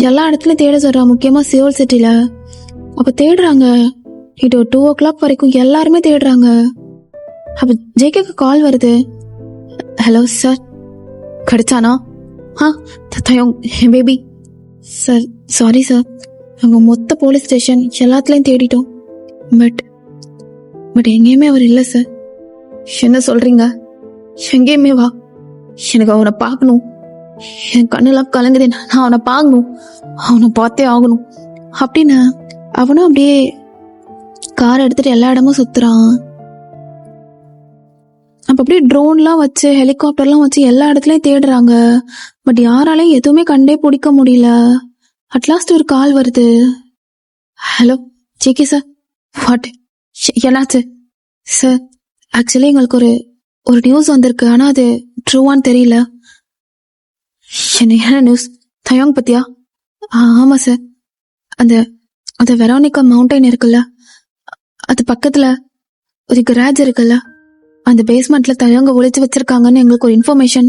எல்லா இடத்துலயும் தேட சொல்றான். முக்கியமா சியோல் சிட்டில. அப்ப தேடுறாங்க. இது 2 o'clock வரைக்கும் எல்லாருமே தேடுறாங்க. அப்ப ஜேகேக்கு கால் வருது. ஹலோ சார், கிடைச்சானா? பேபி சார், சாரி சார், நாங்கள் மொத்த போலீஸ் ஸ்டேஷன் எல்லாத்துலேயும் தேடிட்டோம். பட் எங்கேயுமே அவர் இல்லை சார். என்ன சொல்றீங்க? எங்கேயுமே வா, எனக்கு அவனை பார்க்கணும். என் கண்ணெல்லாம் கலங்குது. நான் அவனை பார்க்கணும், அவனை பார்த்தே ஆகணும் அப்படின்னு அவனும் அப்படியே கார் எடுத்துட்டு எல்லா இடமும் சுத்துறான். அப்ப அப்படியே ட்ரோன்லாம் வச்சு ஹெலிகாப்டர்லாம் வச்சு எல்லா இடத்துலயும் தேடுறாங்க. பட் யாராலையும் எதுவுமே கண்டே பிடிக்க முடியல. அட்லாஸ்ட் ஒரு கால் வருது. ஹலோ ஜேகே சார், வாட், என்னாச்சு சார்? ஆக்சுவலி எங்களுக்கு ஒரு நியூஸ் வந்திருக்கு. ஆனா அது ட்ரூவான்னு தெரியல. என்ன நியூஸ்? தயாங் பத்தியா? ஆமா சார். அந்த வெரோனிகா மவுண்டைன் இருக்குல்ல, அது பக்கத்துல ஒரு கராஜ் இருக்குல்ல, அந்த பேஸ்மெண்ட்ல தயங்க ஒளிச்சு வச்சிருக்காங்கன்னு எங்களுக்கு ஒரு இன்ஃபர்மேஷன்.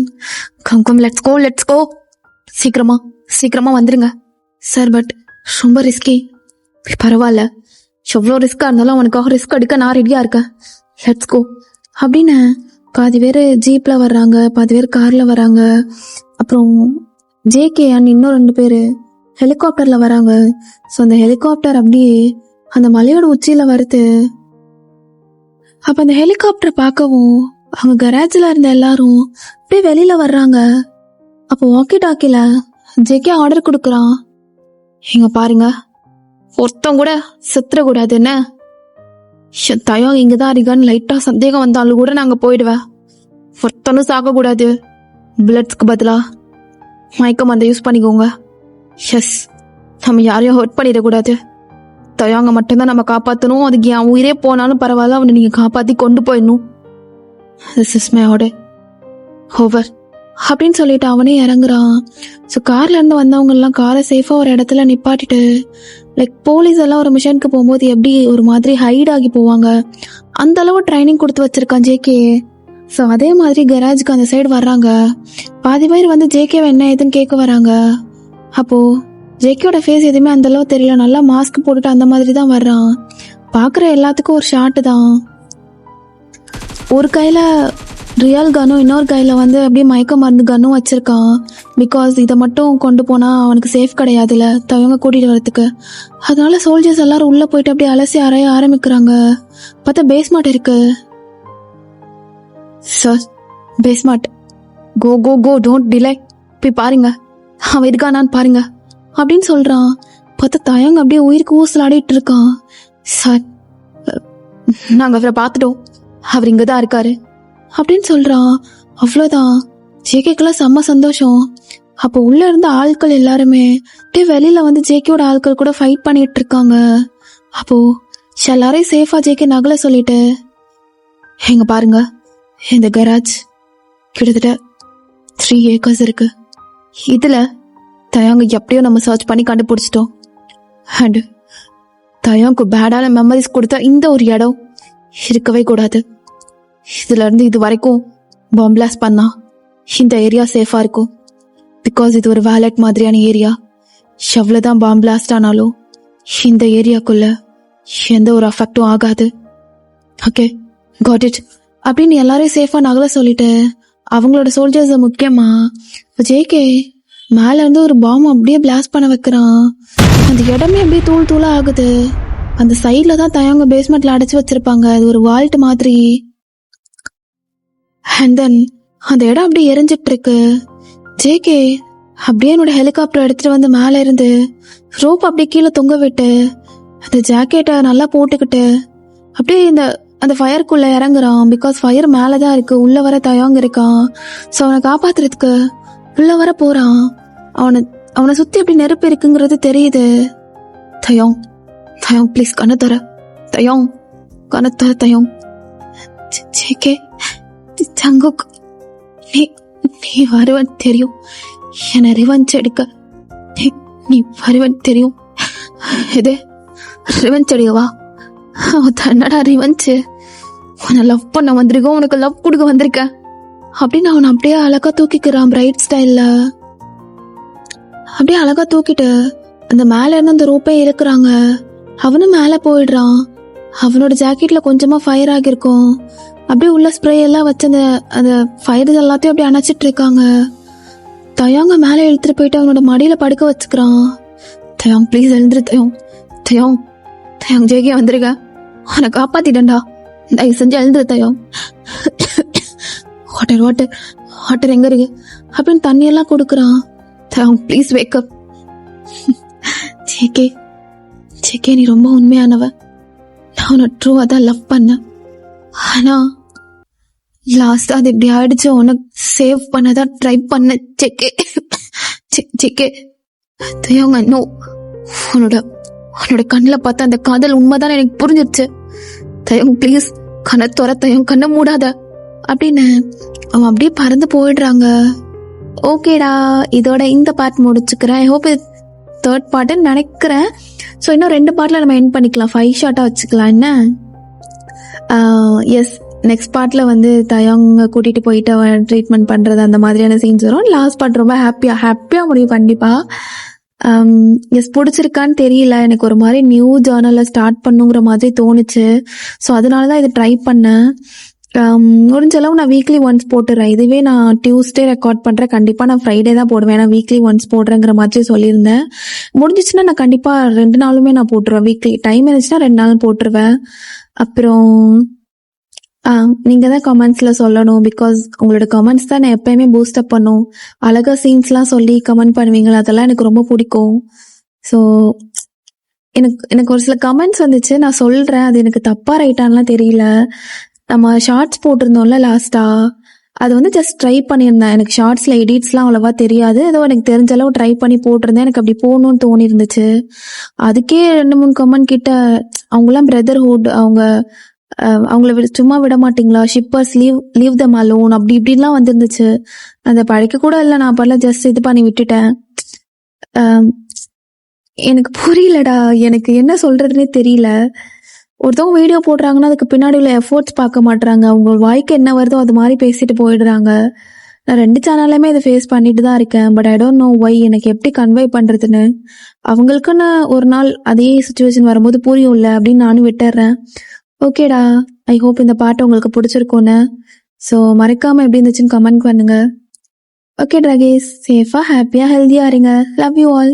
லெட்ஸ் கோ, சீக்கிரமா வந்துருங்க சார். பட் ரொம்ப ரிஸ்கி. பரவாயில்ல, எவ்வளோ ரிஸ்கா இருந்தாலும் அவனுக்காக ரிஸ்க் எடுக்க நான் ரெடியா இருக்கேன். லெட்ஸ் கோ அப்படின்னு பாதி பேர் ஜீப்ல வர்றாங்க, பாதி பேர் கார்ல வராங்க. அப்புறம் ஜேகே அண்ட் இன்னும் 2 பேர் ஹெலிகாப்டர்ல வராங்க. ஸோ அந்த ஹெலிகாப்டர் அப்படியே அந்த மலையோட உச்சியில வருது. அப்ப அந்த ஹெலிகாப்டர் பார்க்கவும் அவங்க கராஜ்ல இருந்த எல்லாரும் அப்படியே வெளியில வர்றாங்க. அப்போ வாக்கி டாக்கில ஜேகே ஆர்டர் கொடுக்குறான். இங்க பாருங்க, ஒருத்தம் கூட செத்துற கூடாது. என்ன தயம் இங்கதான் இருக்கான்னு லைட்டா சந்தேகம் வந்தாலும் கூட நாங்க போயிடுவேன். ஒருத்தனும் சாக கூடாது. புல்லட்ஸ்க்கு பதிலா மயக்க மருந்தை யூஸ் பண்ணிக்கோங்க. எஸ், நம்ம யாரையும் ஹர்ட் பண்ணிடக்கூடாது. தயாங்க மட்டும்தான் நம்ம காப்பாற்றணும். அதுக்கு என் உயிரே போனாலும் பரவாயில்ல, அவனை நீங்க காப்பாத்தி கொண்டு போயிடணும். This is my order, over அப்படின்னு சொல்லிட்டு அவனே இறங்குறான். ஸோ கார்ல இருந்து வந்தவங்க எல்லாம் காரை சேஃபா ஒரு இடத்துல நிப்பாட்டிட்டு லைக் போலீஸ் எல்லாம் ஒரு மிஷனுக்கு போகும்போது எப்படி ஒரு மாதிரி ஹைட் ஆகி போவாங்க, அந்த அளவு ட்ரைனிங் கொடுத்து வச்சிருக்கான் ஜேகே. ஸோ அதே மாதிரி கராஜுக்கு அந்த சைடு வர்றாங்க. பாதி பேர் வந்து ஜேகேவை என்ன ஏதுன்னு கேட்க வராங்க. அப்போ ஜேகேயோட ஃபேஸ் எதுவுமே அந்த அளவு தெரியல, நல்லா மாஸ்க் போட்டுட்டு அந்த மாதிரி தான் வர்றான். பார்க்குற எல்லாத்துக்கும் ஒரு ஷாட்டு தான். ஒரு கையில் ரியல் கன்னும் இன்னொரு கையில் வந்து அப்படியே மயக்க மருந்து கன்னும் வச்சிருக்கான். பிகாஸ் இதை மட்டும் கொண்டு போனால் அவனுக்கு சேஃப் கிடையாதுல்ல தவங்க கூட்டிகிட்டு வரதுக்கு. அதனால சோல்ஜர்ஸ் எல்லாரும் உள்ளே போயிட்டு அப்படியே அலசி அறைய ஆரம்பிக்கிறாங்க. பார்த்தா பேஸ்மார்ட் இருக்கு. சார் பேஸ்மார்ட், go go go don't delay, போய் பாருங்க அவன் இருக்கானான்னு பாருங்க அப்படின்னு சொல்கிறான். பார்த்தா தயங்க அப்படியே உயிருக்கு ஊசலாடிட்டு இருக்கான். சார் நாங்கள் அவரை பார்த்துட்டோம், அவர் இங்கே தான் இருக்காரு அப்படின்னு சொல்றான். அவ்வளோதான். ஜேகேக்கெல்லாம் செம்ம சந்தோஷம். அப்போ உள்ள இருந்த ஆட்கள் எல்லாருமே அப்படியே வெளியில வந்து ஜேகேயோட ஆட்கள் கூட ஃபைட் பண்ணிட்டு இருக்காங்க. அப்போ எல்லாரையும் சேஃபா ஜேகே நகல சொல்லிட்டு, எங்க பாருங்க இந்த கராஜ் கிட்டத்தட்ட 3 ஏக்கர்ஸ் இருக்கு. இதுல தயாங்க எப்படியோ நம்ம சர்ச் பண்ணி கண்டுபிடிச்சிட்டோம். அண்ட் தயாங்கு பேடான மெமரிஸ் கொடுத்த இந்த ஒரு இடம் இருக்கவே கூடாது. இதுல இருந்து இது வரைக்கும் பாம் பிளாஸ்ட் பண்ணா இந்த ஏரியா சேஃபா இருக்கும். பிகாஸ் இது ஒரு வேலட் மாதிரியான ஏரியா. எவ்வளவுதான் பாம் பிளாஸ்ட் ஆனாலும் இந்த ஏரியாக்குள்ள எந்த ஒரு அஃபெக்டும் ஆகாது. ஓகே காட் இட் அப்படின்னு எல்லாரையும் சேஃபா நகல சொல்லிட்டு அவங்களோட சோல்ஜர்ஸ் முக்கியமா ஜேகே மேல இருந்து ஒரு பாம் அப்படியே பிளாஸ்ட் பண்ண வைக்கிறான். அந்த இடமே அப்படியே தூள் தூளா ஆகுது. அந்த சைட்ல தான் தயங்க பேஸ்மெண்ட்ல அடைச்சு வச்சிருப்பாங்க. அது ஒரு வால்ட் மாதிரி. அண்ட் தென் அந்த இடம் அப்படியே எரிஞ்சிட்டு இருக்கு. ஜேகே அப்படியே என்னோட ஹெலிகாப்டர் எடுத்துட்டு வந்து மேல இருந்து ரோப் அப்படியே கீழே தொங்க விட்டு அந்த ஜாக்கெட்டை நல்லா போட்டுக்கிட்டு அப்படியே அந்த ஃபயருக்குள்ள இறங்குறான். பிகாஸ் ஃபயர் மேலதான் இருக்கு, உள்ள வர தயங்க இருக்கான். ஸோ அவனை காப்பாத்துறதுக்கு உள்ள வர போறான். அவனை சுத்தி எப்படி நெருப்பு இருக்குங்கிறது தெரியுது. தயம் தயம் ப்ளீஸ் கண்ண தர, தயம் கண்ண தர தயம். ஜேகே சங்குக், நீ வருவன் தெரியும், என்ன ரிவெஞ்ச் எடுக்க நீ வருவன் தெரியும். இது ரிவெஞ்ச் எடுக்கவா? தன்னடா ரிவெஞ்ச், உன்னை லவ் பண்ண வந்திருக்கோம், உனக்கு லவ் கொடுக்க வந்திருக்க அப்படின்னு அவனை அப்படியே அழகா தூக்கிக்கிறான். பிரைட் ஸ்டைல்ல அப்படியே அழகா தூக்கிட்டு அந்த மேல இருந்து அந்த ரோப்பே இழுக்கிறாங்க. அவனும் மேல போயிடுறான். அவனோட ஜாக்கெட்ல கொஞ்சமா ஃபயர் ஆகிருக்கும். அப்படியே உள்ள ஸ்ப்ரே எல்லாம் வச்சு அந்த ஃபயர் எல்லாத்தையும் அப்படியே அணைச்சிட்டு இருக்காங்க. தயாங்க மேல இழுத்துட்டு போயிட்டு அவனோட மடியில படுக்க வச்சுக்கிறான். தயாங் ப்ளீஸ் எழுந்துரு தயம், தயம் தயாங் ஜேகே வந்துருக்க, அவனை காப்பாத்திட்டா, தயவு செஞ்சு எழுந்துரு தயம். வாட்டர் வாட்டர் வாட்டர் எங்க இருக்கு அப்படின்னு தண்ணியெல்லாம் கொடுக்குறான். தயாங் ப்ளீஸ் வேக்கப். ஜேகே ஜேகே நீ ரொம்ப உண்மையானவ, நான் உன்னை ட்ரூவா தான் லவ் பண்ண. ஆனா லாஸ்ட் அது இப்படி ஆயிடுச்சு. உனக்கு சேவ் பண்ணதான் ட்ரை பண்ண ஜேகே. ஜேகே தயங்க நோ, உன்னோட கண்ணில் பார்த்த அந்த காதல் உண்மைதான் எனக்கு புரிஞ்சிருச்சு. தயங்க ப்ளீஸ் கண்ணை துற, தயம் கண்ணை மூடாத அப்படின்னு அவன் அப்படியே பறந்து போயிடுறாங்க. ஓகேடா, இதோட இந்த பார்ட் முடிச்சுக்கிறேன். ஐ ஹோப் இது 3rd பார்ட்னு நினைக்கிறேன். ஸோ இன்னும் 2 பார்ட்ல நம்ம எண்ட் பண்ணிக்கலாம், 5 ஷார்ட்டா வச்சுக்கலாம். என்ன எஸ், நெக்ஸ்ட் பார்ட்ல வந்து தயங்க கூட்டிட்டு போயிட்டு அவன் ட்ரீட்மெண்ட் பண்றது அந்த மாதிரியான சீன்ஸ் வரும். லாஸ்ட் பார்ட் ரொம்ப ஹாப்பியா முடியும் கண்டிப்பா. எஸ், பிடிச்சிருக்கான்னு தெரியல, எனக்கு ஒரு மாதிரி நியூ ஜேர்னலை ஸ்டார்ட் பண்ணுங்கிற மாதிரி தோணுச்சு. ஸோ அதனாலதான் இதை ட்ரை பண்ணேன். முடிஞ்சளவு நான் வீக்லி ஒன்ஸ் போட்டுறேன். இதுவே நான் டியூஸ்டே ரெக்கார்ட் பண்றேன், கண்டிப்பா நான் ஃப்ரைடே தான் போடுவேன். ஏன்னா வீக்லி ஒன்ஸ் போடுறேங்கிற மாதிரி சொல்லியிருந்தேன். முடிஞ்சிச்சுன்னா நான் கண்டிப்பா 2 நாளுமே நான் போட்டுருவேன். வீக்லி டைம் இருந்துச்சுன்னா 2 நாள் போட்டுருவேன். அப்புறம் நீங்க தான் கமெண்ட்ஸ்ல சொல்லணும். பிகாஸ் உங்களோட கமெண்ட்ஸ் தான் நான் எப்பயுமே பூஸ்ட் அப் பண்ணும். அழகா சீன்ஸ்லாம் சொல்லி கமெண்ட் பண்ணுவீங்களா, அதெல்லாம் எனக்கு ரொம்ப பிடிக்கும். ஸோ எனக்கு ஒரு சில கமெண்ட்ஸ் வந்துச்சு, நான் சொல்றேன். அது எனக்கு தப்பா ரைட்டான்லாம் தெரியல. நம்ம ஷார்ட்ஸ் போட்டிருந்தோம்ல லாஸ்டா, அது வந்து ஜஸ்ட் ட்ரை பண்ணியிருந்தேன். எனக்கு ஷார்ட்ஸ்ல எடிட்ஸ்லாம் அவ்வளவா தெரியாது, ஏதோ எனக்கு தெரிஞ்ச அளவு ட்ரை பண்ணி போட்டிருந்தேன். எனக்கு அப்படி போகணும்னு தோணி இருந்துச்சு. அதுக்கே 2-3 கமெண்ட் கிட்ட அவங்களாம் பிரதர்ஹுட், அவங்கள சும்மா விட மாட்டீங்களா, ஷிப்பர்ஸ் லீவ் தம் அலோன், அப்படி இப்படிலாம் வந்துருந்துச்சு. அந்த படிக்க கூட இல்லை, நான் அப்பெல்லாம் ஜஸ்ட் இது பண்ணி விட்டுட்டேன். எனக்கு புரியலடா. எனக்கு என்ன சொல்றதுன்னே தெரியல. ஒருத்தவங்க வீடியோ போடுறாங்கன்னா அதுக்கு பின்னாடி உள்ள எஃபோர்ட்ஸ் பார்க்க மாட்றாங்க. அவங்க வாய்க்கு என்ன வருதோ அது மாதிரி பேசிட்டு போயிடுறாங்க. நான் 2 சேனல்லையுமே இதை ஃபேஸ் பண்ணிட்டு தான் இருக்கேன். But I don't know Y. எனக்கு எப்படி கன்வே பண்றதுன்னு. அவங்களுக்குன்னு ஒரு நாள் அதே சுச்சுவேஷன் வரும்போது புரியும்ல அப்படின்னு நானும் விட்டுறேன். ஓகேடா. ஐ ஹோப் இந்த பாட்டு உங்களுக்கு பிடிச்சிருக்கும்னு. ஸோ மறக்காம எப்படி இருந்துச்சுன்னு கமெண்ட் பண்ணுங்க. ஓகே ட்ராகேஸ், சேஃபா ஹாப்பியா ஹெல்தியா இருங்க. Love you all.